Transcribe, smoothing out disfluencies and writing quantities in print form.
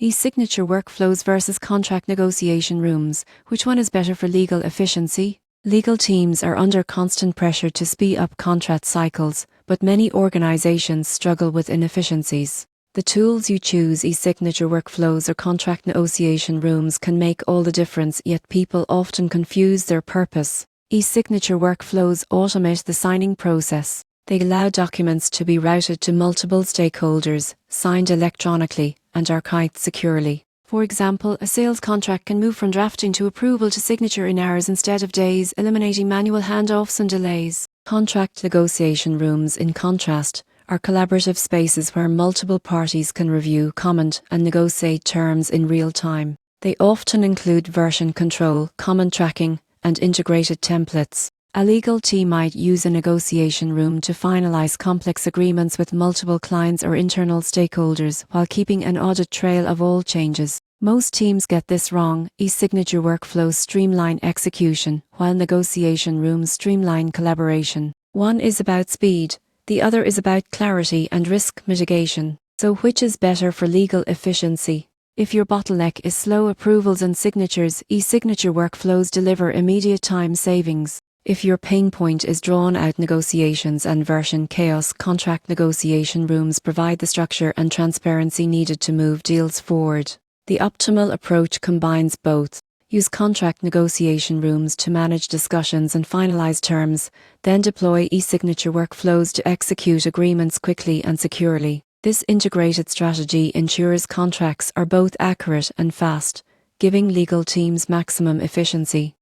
E-signature workflows versus contract negotiation rooms. Which one is better for legal efficiency? Legal teams are under constant pressure to speed up contract cycles, but many organizations struggle with inefficiencies. The tools you choose, e-signature workflows or contract negotiation rooms, can make all the difference, yet people often confuse their purpose. E-signature workflows automate the signing process. They allow documents to be routed to multiple stakeholders, signed electronically, and archived securely. For example, a sales contract can move from drafting to approval to signature in hours instead of days, eliminating manual handoffs and delays. Contract negotiation rooms, in contrast, are collaborative spaces where multiple parties can review, comment, and negotiate terms in real time. They often include version control, common tracking, and integrated templates. A legal team might use a negotiation room to finalize complex agreements with multiple clients or internal stakeholders while keeping an audit trail of all changes. Most teams get this wrong. E-signature workflows streamline execution, while negotiation rooms streamline collaboration. One is about speed, the other is about clarity and risk mitigation. So which is better for legal efficiency? If your bottleneck is slow approvals and signatures, e-signature workflows deliver immediate time savings. If your pain point is drawn-out negotiations and version chaos, contract negotiation rooms provide the structure and transparency needed to move deals forward. The optimal approach combines both. Use contract negotiation rooms to manage discussions and finalize terms, then deploy e-signature workflows to execute agreements quickly and securely. This integrated strategy ensures contracts are both accurate and fast, giving legal teams maximum efficiency.